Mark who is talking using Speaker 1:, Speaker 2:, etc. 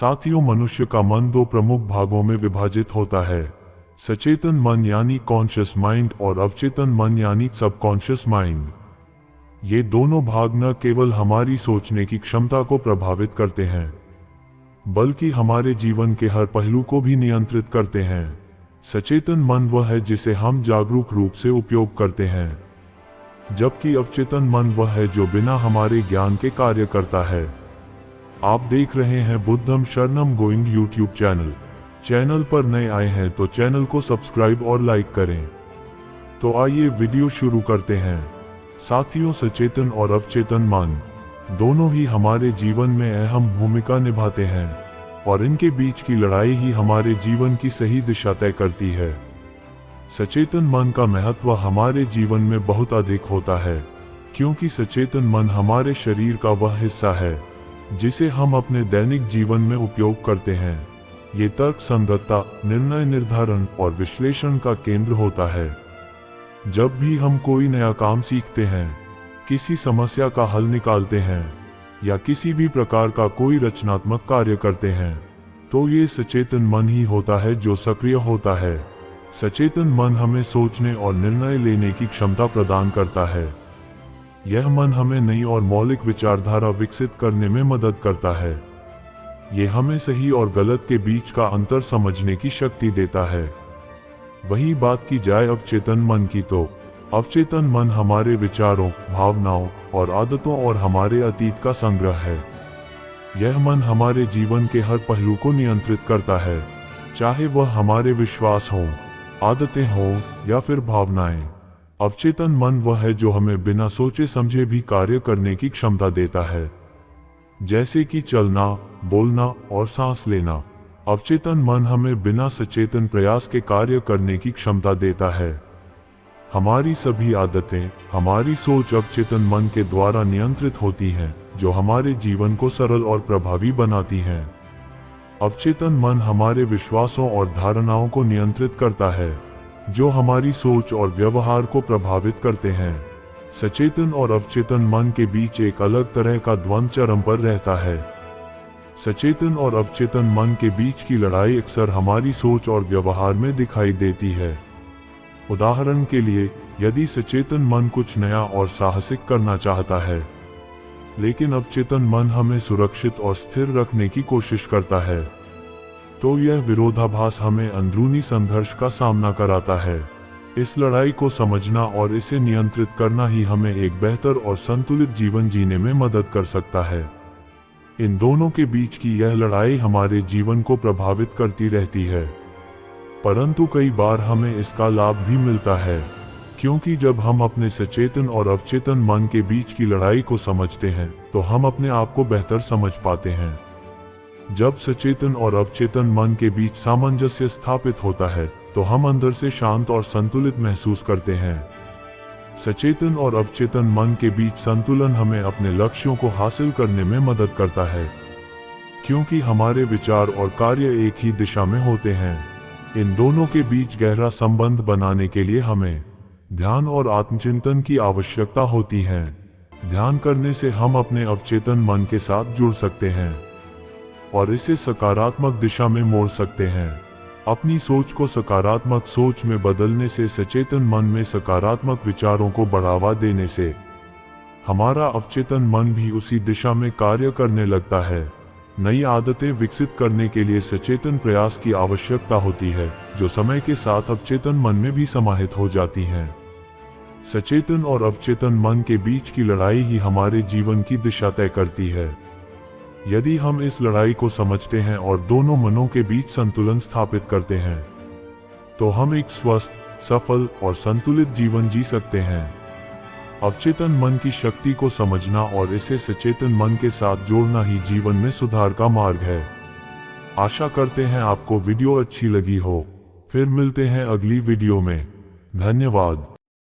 Speaker 1: साथियों, मनुष्य का मन दो प्रमुख भागों में विभाजित होता है, सचेतन मन यानी कॉन्शियस माइंड और अवचेतन मन यानी सबकॉन्शियस माइंड। ये दोनों भाग न केवल हमारी सोचने की क्षमता को प्रभावित करते हैं, बल्कि हमारे जीवन के हर पहलू को भी नियंत्रित करते हैं। सचेतन मन वह है जिसे हम जागरूक रूप से उपयोग करते हैं, जबकि अवचेतन मन वह है जो बिना हमारे ज्ञान के कार्य करता है। आप देख रहे हैं बुद्धम शरणम गोइंग यूट्यूब चैनल पर नए आए हैं तो चैनल को सब्सक्राइब और लाइक करें। तो आइए वीडियो शुरू करते हैं। साथियों, सचेतन और अवचेतन मन दोनों ही हमारे जीवन में अहम भूमिका निभाते हैं और इनके बीच की लड़ाई ही हमारे जीवन की सही दिशा तय करती है। सचेतन मन का महत्व हमारे जीवन में बहुत अधिक होता है, क्योंकि सचेतन मन हमारे शरीर का वह हिस्सा है जिसे हम अपने दैनिक जीवन में उपयोग करते हैं। ये तर्क संगतता, निर्णय निर्धारण और विश्लेषण का केंद्र होता है। जब भी हम कोई नया काम सीखते हैं, किसी समस्या का हल निकालते हैं या किसी भी प्रकार का कोई रचनात्मक कार्य करते हैं, तो ये सचेतन मन ही होता है जो सक्रिय होता है। सचेतन मन हमें सोचने और निर्णय लेने की क्षमता प्रदान करता है। यह मन हमें नई और मौलिक विचारधारा विकसित करने में मदद करता है। यह हमें सही और गलत के बीच का अंतर समझने की शक्ति देता है। वही बात की जाए अवचेतन मन की, तो अवचेतन मन हमारे विचारों, भावनाओं और आदतों और हमारे अतीत का संग्रह है। यह मन हमारे जीवन के हर पहलू को नियंत्रित करता है, चाहे वह हमारे विश्वास हों, आदतें हों या फिर भावनाएं। अवचेतन मन वह है जो हमें बिना सोचे समझे भी कार्य करने की क्षमता देता है, जैसे कि चलना, बोलना और सांस लेना। अवचेतन मन हमें बिना सचेतन प्रयास के कार्य करने की क्षमता देता है। हमारी सभी आदतें, हमारी सोच अवचेतन मन के द्वारा नियंत्रित होती हैं, जो हमारे जीवन को सरल और प्रभावी बनाती हैं। अवचेतन मन हमारे विश्वासों और धारणाओं को नियंत्रित करता है, जो हमारी सोच और व्यवहार को प्रभावित करते हैं। सचेतन और अवचेतन मन के बीच एक अलग तरह का द्वंद्व चरम पर रहता है। सचेतन और अवचेतन मन के बीच की लड़ाई अक्सर हमारी सोच और व्यवहार में दिखाई देती है। उदाहरण के लिए, यदि सचेतन मन कुछ नया और साहसिक करना चाहता है, लेकिन अवचेतन मन हमें सुरक्षित और स्थिर रखने की कोशिश करता है, तो यह विरोधाभास हमें अंदरूनी संघर्ष का सामना कराता है। इस लड़ाई को समझना और इसे नियंत्रित करना ही हमें एक बेहतर और संतुलित जीवन जीने में मदद कर सकता है। इन दोनों के बीच की यह लड़ाई हमारे जीवन को प्रभावित करती रहती है, परंतु कई बार हमें इसका लाभ भी मिलता है, क्योंकि जब हम अपने सचेतन और अवचेतन मन के बीच की लड़ाई को समझते हैं, तो हम अपने आप को बेहतर समझ पाते हैं। जब सचेतन और अवचेतन मन के बीच सामंजस्य स्थापित होता है, तो हम अंदर से शांत और संतुलित महसूस करते हैं। सचेतन और अवचेतन मन के बीच संतुलन हमें अपने लक्ष्यों को हासिल करने में मदद करता है, क्योंकि हमारे विचार और कार्य एक ही दिशा में होते हैं। इन दोनों के बीच गहरा संबंध बनाने के लिए हमें ध्यान और आत्मचिंतन की आवश्यकता होती है। ध्यान करने से हम अपने अवचेतन मन के साथ जुड़ सकते हैं और इसे सकारात्मक दिशा में मोड़ सकते हैं। अपनी सोच को सकारात्मक सोच में बदलने से, सचेतन मन में सकारात्मक विचारों को बढ़ावा देने से हमारा अवचेतन मन भी उसी दिशा में कार्य करने लगता है। नई आदतें विकसित करने के लिए सचेतन प्रयास की आवश्यकता होती है, जो समय के साथ अवचेतन मन में भी समाहित हो जाती हैं। सचेतन और अवचेतन मन के बीच की लड़ाई ही हमारे जीवन की दिशा तय करती है। यदि हम इस लड़ाई को समझते हैं और दोनों मनों के बीच संतुलन स्थापित करते हैं, तो हम एक स्वस्थ, सफल और संतुलित जीवन जी सकते हैं। अवचेतन मन की शक्ति को समझना और इसे सचेतन मन के साथ जोड़ना ही जीवन में सुधार का मार्ग है। आशा करते हैं आपको वीडियो अच्छी लगी हो। फिर मिलते हैं अगली वीडियो में। धन्यवाद।